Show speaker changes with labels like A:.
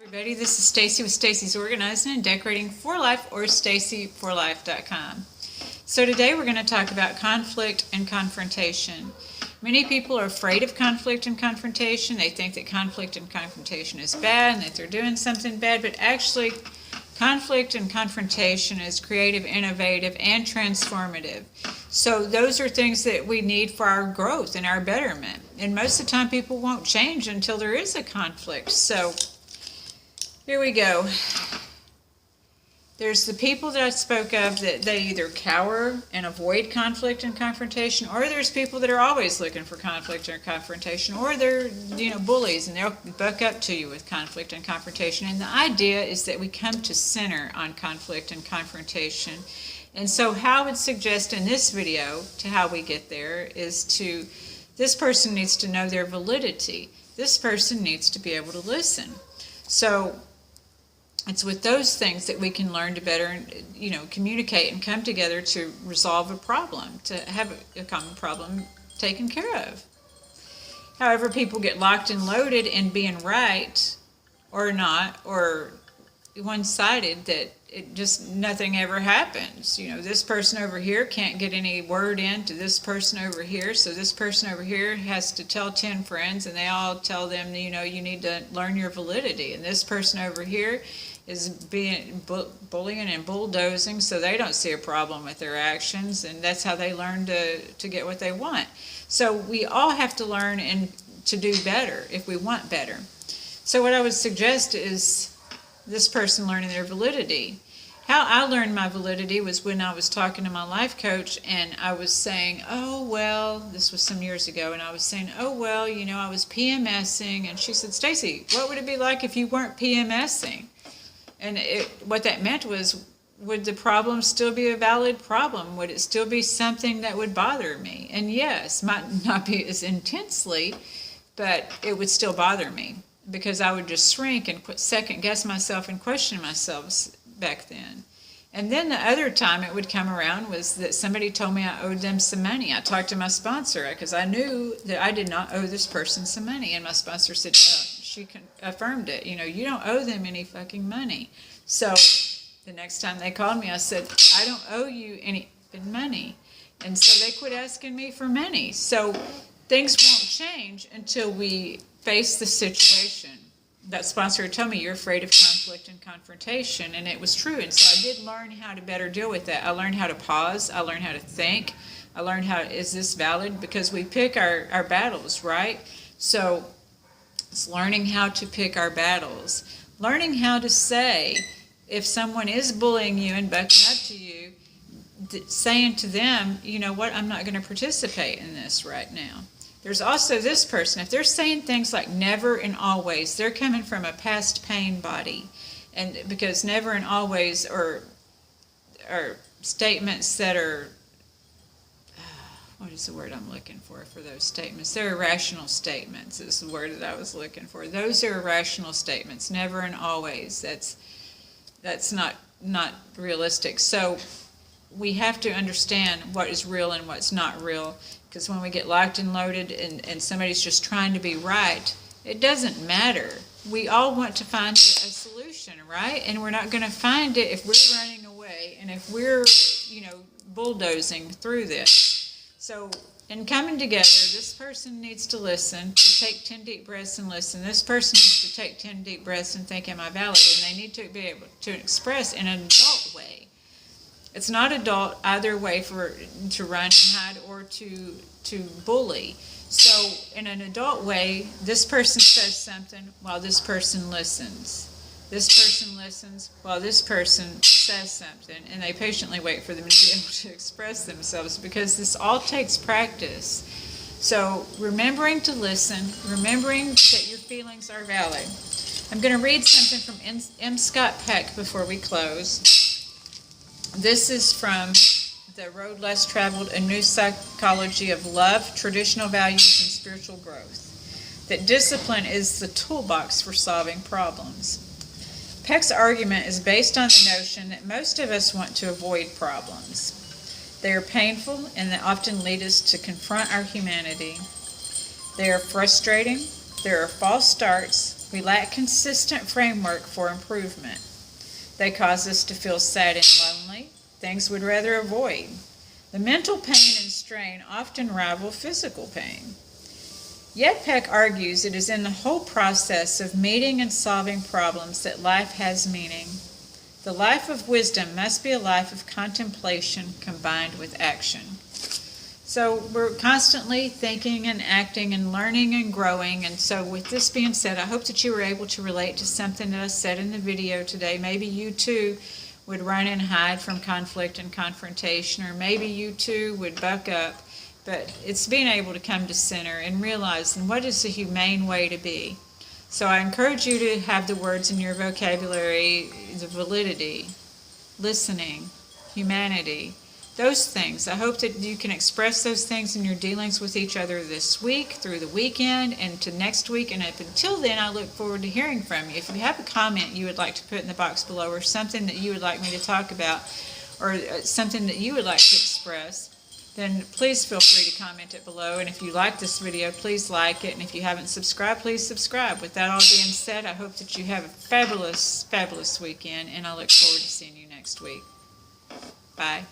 A: Everybody, this is Stacy with Stacy's Organizing and Decorating for Life, or stacyforlife.com. So today we're going to talk about conflict and confrontation. Many people are afraid of conflict and confrontation. They think that conflict and confrontation is bad and that they're doing something bad, but actually conflict and confrontation is creative, innovative, and transformative. So those are things that we need for our growth and our betterment. And most of the time people won't change until there is a conflict. So here we go. There's the people that I spoke of that they either cower and avoid conflict and confrontation, or there's people that are always looking for conflict or confrontation, or they're, bullies, and they'll buck up to you with conflict and confrontation. And the idea is that we come to center on conflict and confrontation. And so how I would suggest in this video to how we get there is this person needs to know their validity. This person needs to be able to listen. So it's with those things that we can learn to better, communicate and come together to resolve a problem, to have a common problem taken care of. However, people get locked and loaded in being right or not, or one-sided, that nothing ever happens. This person over here can't get any word in to this person over here, so this person over here has to tell 10 friends, and they all tell them, you need to learn your validity. And this person over here is being bullying and bulldozing, so they don't see a problem with their actions, and that's how they learn to get what they want. So we all have to learn and to do better if we want better. So what I would suggest is this person learning their validity. How I learned my validity was when I was talking to my life coach, and I was saying, this was some years ago, and I was saying, I was PMSing, and she said, Stacy, what would it be like if you weren't PMSing? And what that meant was, would the problem still be a valid problem? Would it still be something that would bother me? And yes, might not be as intensely, but it would still bother me, because I would just shrink and second guess myself and question myself back then. And then the other time it would come around was that somebody told me I owed them some money. I talked to my sponsor because I knew that I did not owe this person some money, and my sponsor said, she affirmed it. You don't owe them any fucking money. So the next time they called me, I said, I don't owe you any money. And so they quit asking me for money. So things won't change until we face the situation. That sponsor told me, you're afraid of conflict and confrontation, and it was true. And so I did learn how to better deal with that. I learned how to pause. I learned how to think. I learned is this valid? Because we pick our battles, right? So it's learning how to pick our battles. Learning how to say, if someone is bullying you and bucking up to you, saying to them, you know what, I'm not going to participate in this right now. There's also this person, if they're saying things like never and always, they're coming from a past pain body. And because never and always are statements that are, what is the word I'm looking for those statements? They're irrational statements is the word that I was looking for. Those are irrational statements, never and always. That's not realistic. So we have to understand what is real and what's not real, because when we get locked and loaded and somebody's just trying to be right, it doesn't matter. We all want to find a solution, right? And we're not going to find it if we're running away and if we're, bulldozing through this. So in coming together, this person needs to listen, to take 10 deep breaths and listen. This person needs to take 10 deep breaths and think, am I valid? And they need to be able to express in an adult way. It's not adult either way to run and hide or to bully. So in an adult way, this person says something while this person listens. This person listens while this person says something, and they patiently wait for them to be able to express themselves, because this all takes practice. So remembering to listen, remembering that your feelings are valid. I'm going to read something from M. Scott Peck before we close. This is from The Road Less Traveled, A New Psychology of Love, Traditional Values, and Spiritual Growth. That discipline is the toolbox for solving problems. Peck's argument is based on the notion that most of us want to avoid problems. They are painful, and they often lead us to confront our humanity. They are frustrating, there are false starts, We lack consistent framework for improvement. They cause us to feel sad and lonely, things we'd rather avoid. The mental pain and strain often rival physical pain. Yet Peck argues it is in the whole process of meeting and solving problems that life has meaning. The life of wisdom must be a life of contemplation combined with action. So we're constantly thinking and acting and learning and growing. And so with this being said, I hope that you were able to relate to something that I said in the video today. Maybe you too would run and hide from conflict and confrontation, or maybe you too would buck up. But it's being able to come to center and realize what is the humane way to be. So I encourage you to have the words in your vocabulary, the validity, listening, humanity, those things. I hope that you can express those things in your dealings with each other this week, through the weekend, and to next week. And up until then, I look forward to hearing from you. If you have a comment you would like to put in the box below, or something that you would like me to talk about, or something that you would like to express, then please feel free to comment it below. And if you like this video, please like it. And if you haven't subscribed, please subscribe. With that all being said, I hope that you have a fabulous, fabulous weekend, and I look forward to seeing you next week. Bye.